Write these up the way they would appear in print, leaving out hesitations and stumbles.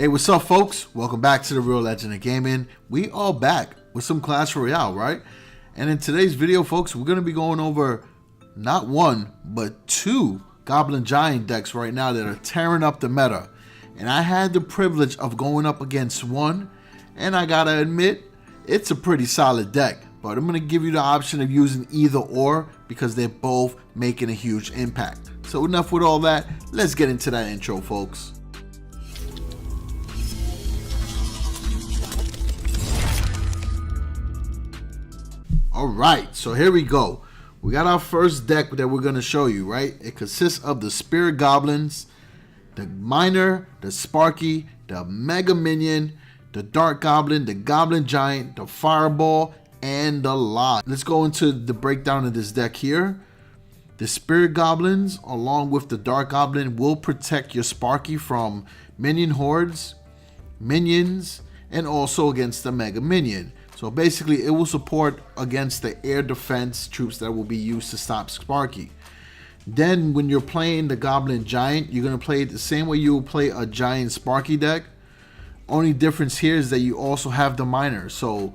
Hey, what's up, folks? Welcome back to the Real Legend of Gaming. We are back with some Clash Royale, right? And in today's video, folks, we're going to be going over not one, but two Goblin Giant decks right now that are tearing up the meta. And I had the privilege of going up against one, and I gotta admit, it's a pretty solid deck. But I'm going to give you the option of using either or because they're both making a huge impact. So enough with all that, let's get into that intro, folks. Alright, so here we go. We got our first deck that we're going to show you, right? It consists of the Spirit Goblins, the Miner, the Sparky, the Mega Minion, the Dark Goblin, the Goblin Giant, the Fireball, and the Lot. Let's go into the breakdown of this deck here. The Spirit Goblins, along with the Dark Goblin, will protect your Sparky from minion hordes, minions, and also against the Mega Minion. So basically, it will support against the air defense troops that will be used to stop Sparky. Then when you're playing the Goblin Giant, you're going to play it the same way you will play a Giant Sparky deck. Only difference here is that you also have the Miner. So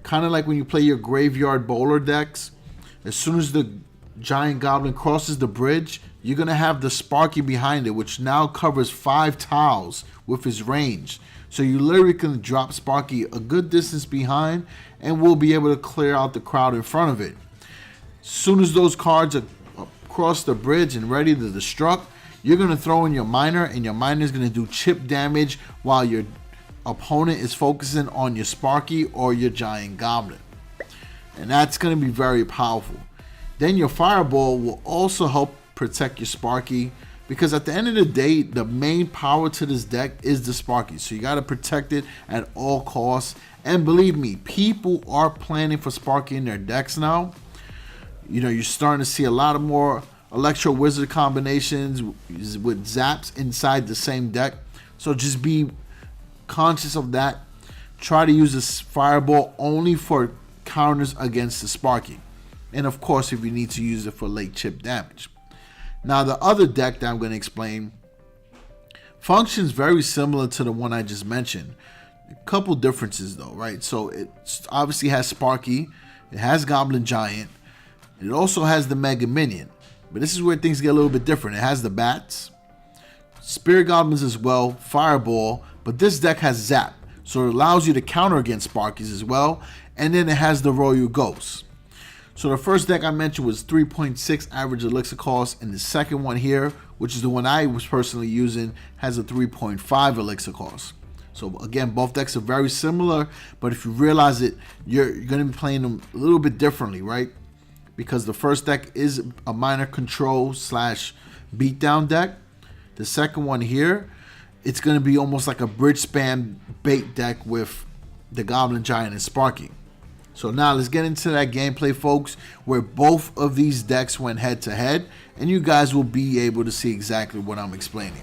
kind of like when you play your Graveyard Bowler decks, as soon as the Giant Goblin crosses the bridge, you're going to have the Sparky behind it, which now covers 5 tiles with his range. So you literally can drop Sparky a good distance behind and we'll be able to clear out the crowd in front of it. As soon as those cards are across the bridge and ready to destruct, you're going to throw in your Miner, and your Miner is going to do chip damage while your opponent is focusing on your Sparky or your Giant Goblin. And that's going to be very powerful. Then your Fireball will also help protect your Sparky, because at the end of the day, the main power to this deck is the Sparky. So you got to protect it at all costs. And believe me, people are planning for Sparky in their decks now. You know, you're starting to see a lot of more Electro Wizard combinations with zaps inside the same deck. So just be conscious of that. Try to use this Fireball only for counters against the Sparky. And of course, if you need to use it for late chip damage. Now, the other deck that I'm going to explain functions very similar to the one I just mentioned. A couple differences though, right? So it obviously has Sparky, it has Goblin Giant, it also has the Mega Minion. But this is where things get a little bit different. It has the Bats, Spirit Goblins as well, Fireball, but this deck has Zap. So it allows you to counter against Sparkies as well. And then it has the Royal Ghost. So the first deck I mentioned was 3.6 average elixir cost, and the second one here, which is the one I was personally using, has a 3.5 elixir cost. So again, both decks are very similar, but if you realize it, you're going to be playing them a little bit differently, right? Because the first deck is a Miner control / beatdown deck. The second one here, it's going to be almost like a bridge spam bait deck with the Goblin Giant and Sparky. So now let's get into that gameplay, folks, where both of these decks went head to head, and you guys will be able to see exactly what I'm explaining.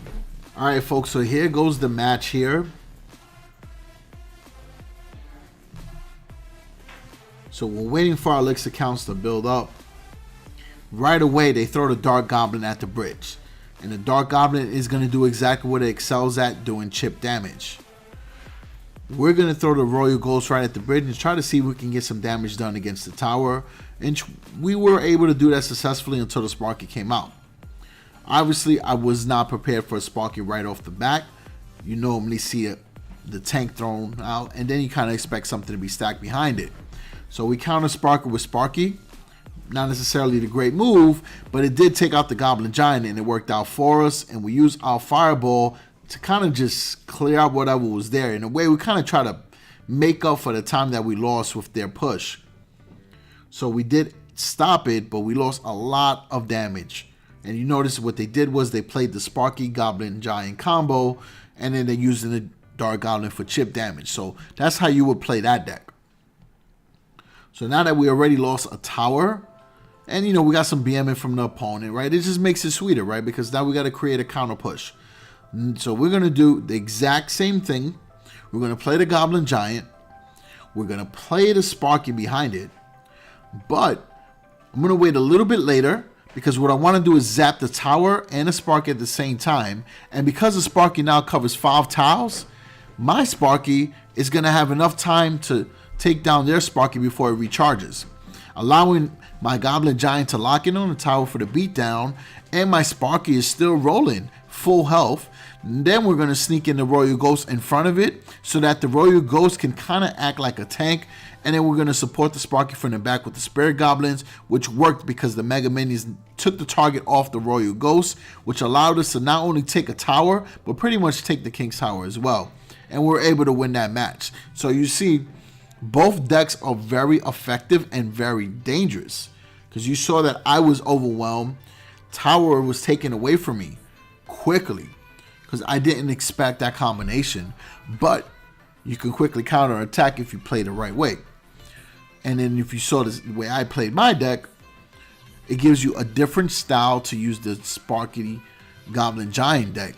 All right, folks, so here goes the match here. So we're waiting for our elixir counts to build up. Right away, they throw the Dark Goblin at the bridge. And the Dark Goblin is going to do exactly what it excels at, doing chip damage. We're going to throw the Royal Ghost right at the bridge and try to see if we can get some damage done against the tower. And we were able to do that successfully until the Sparky came out. Obviously, I was not prepared for a Sparky right off the bat. You normally see the tank thrown out, and then you kind of expect something to be stacked behind it. So we counter Sparky with Sparky. Not necessarily the great move, but it did take out the Goblin Giant, and it worked out for us. And we used our Fireball to kind of just clear out whatever was there. In a way, we kind of try to make up for the time that we lost with their push. So we did stop it, but we lost a lot of damage. And you notice what they did was they played the Sparky Goblin Giant combo, and then they're using the Dark Goblin for chip damage. So that's how you would play that deck. So now that we already lost a tower, and you know, we got some BMing from the opponent, right? It just makes it sweeter, right? Because now we got to create a counter push. So we're going to do the exact same thing. We're going to play the Goblin Giant. We're going to play the Sparky behind it. But I'm going to wait a little bit later because what I want to do is zap the tower and the Sparky at the same time. And because the Sparky now covers 5 tiles, my Sparky is going to have enough time to take down their Sparky before it recharges, allowing my Goblin Giant to lock in on the tower for the beatdown, and my Sparky is still rolling full health. And then we're going to sneak in the Royal Ghost in front of it so that the Royal Ghost can kind of act like a tank, and then we're going to support the Sparky from the back with the Spirit Goblins, which worked because the Mega Minions took the target off the Royal Ghost, which allowed us to not only take a tower, but pretty much take the King's Tower as well. And we're able to win that match. So you see, both decks are very effective and very dangerous, because you saw that I was overwhelmed. Tower was taken away from me quickly because I didn't expect that combination, but you can quickly counter attack if you play the right way. And then if you saw this, the way I played my deck, it gives you a different style to use the Sparky Goblin Giant deck,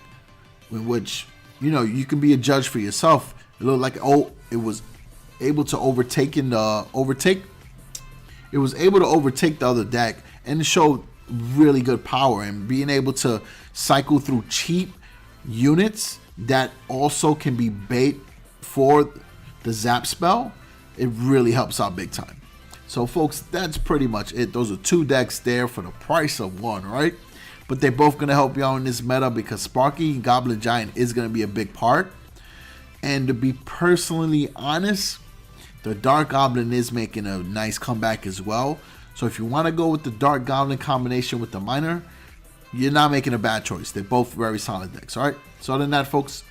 in which, you know, you can be a judge for yourself. It looked like, oh, it was able to overtake the other deck, and it showed really good power, and being able to cycle through cheap units that also can be bait for the zap spell. It really helps out big time. So folks, that's pretty much it. Those are two decks there for the price of one, right? But they're both going to help you out in this meta, because Sparky Goblin Giant is going to be a big part. And to be personally honest, the Dark Goblin is making a nice comeback as well. So if you want to go with the Dark Goblin combination with the Miner, you're not making a bad choice. They're both very solid decks, all right? So other than that, folks,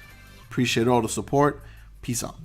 appreciate all the support. Peace out.